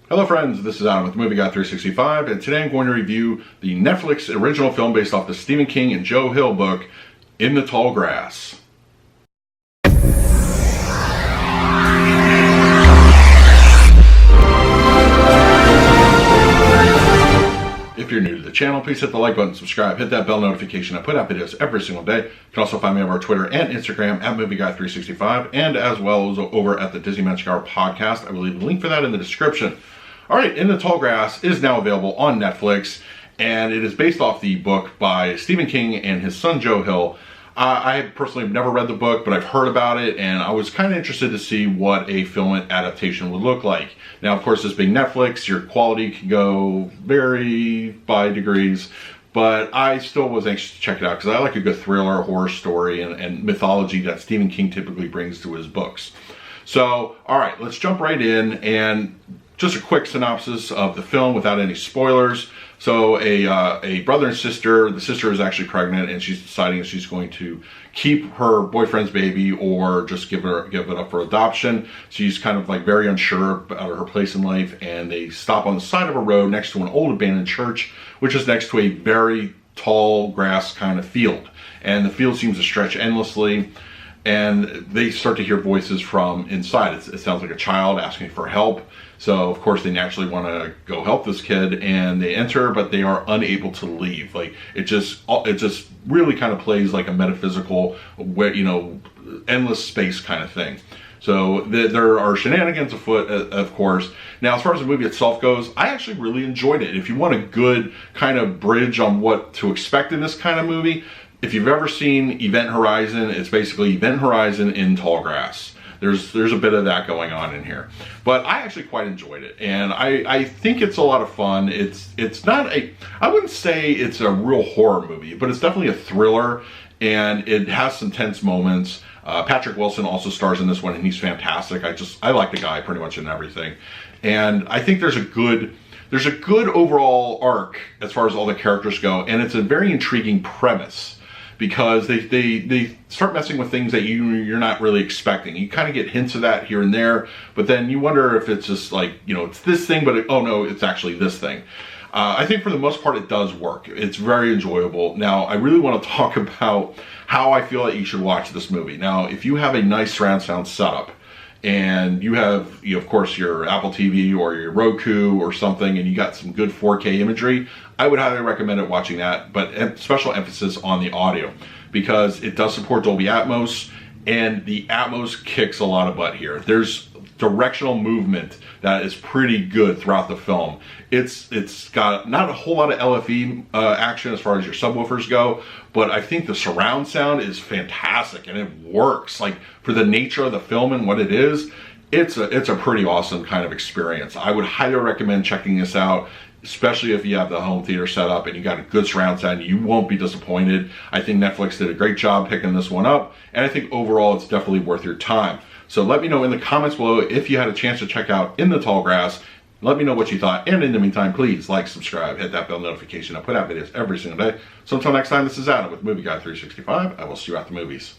Hello friends, this is Adam with Movie Guy 365, and today I'm going to review the Netflix original film based off the Stephen King and Joe Hill book, In the Tall Grass. If you're new to the channel, please hit the like button, subscribe, hit that bell notification. I put out videos every single day. You can also find me on our Twitter and Instagram at MovieGuy365, and as well as over at the Disney Magic Hour podcast. I will leave a link for that in the description. All right, In the Tall Grass is now available on Netflix, and it is based off the book by Stephen King and his son Joe Hill. I personally have never read the book, but I've heard about it, and I was kind of interested to see what a film adaptation would look like. Now, of course, this being Netflix, your quality can go vary by degrees, but I still was anxious to check it out because I like a good thriller, horror story, and mythology that Stephen King typically brings to his books. So, all right, let's jump right in, and just a quick synopsis of the film without any spoilers. So a brother and sister, the sister is actually pregnant and she's deciding if she's going to keep her boyfriend's baby or just give it up for adoption. She's kind of like very unsure about her place in life, and they stop on the side of a road next to an old abandoned church, which is next to a very tall grass kind of field. And the field seems to stretch endlessly, and they start to hear voices from inside. It sounds like a child asking for help. So of course they naturally want to go help this kid, and they enter, but they are unable to leave. Like it just really kind of plays like a metaphysical, endless space kind of thing. So there are shenanigans afoot, of course. Now, as far as the movie itself goes, I actually really enjoyed it. If you want a good kind of bridge on what to expect in this kind of movie, if you've ever seen Event Horizon, it's basically Event Horizon in tall grass. There's a bit of that going on in here, but I actually quite enjoyed it, and I think it's a lot of fun. It's not I wouldn't say it's a real horror movie, but it's definitely a thriller, and it has some tense moments. Patrick Wilson also stars in this one, and he's fantastic. I like the guy pretty much in everything, and I think there's a good overall arc as far as all the characters go, and it's a very intriguing premise, because they start messing with things that you're not really expecting. You kind of get hints of that here and there, but then you wonder if it's just like, it's this thing, but oh no, it's actually this thing. I think for the most part it does work. It's very enjoyable. Now, I really want to talk about how I feel that you should watch this movie. Now, if you have a nice surround sound setup, and you have, of course, your Apple TV or your Roku or something, and you got some good 4K imagery, I would highly recommend watching that, but special emphasis on the audio, because it does support Dolby Atmos, and the Atmos kicks a lot of butt here. There's directional movement that is pretty good throughout the film. It's got not a whole lot of LFE action as far as your subwoofers go, but I think the surround sound is fantastic, and it works. Like, for the nature of the film and what it is, it's a pretty awesome kind of experience. I would highly recommend checking this out, especially if you have the home theater set up and you got a good surround sound. You won't be disappointed. I think Netflix did a great job picking this one up, and I think overall it's definitely worth your time. So let me know in the comments below if you had a chance to check out In the Tall Grass. Let me know what you thought, and in the meantime, please like, subscribe, hit that bell notification. I put out videos every single day. So until next time, this is Adam with Movie Guy 365. I will see you at the movies.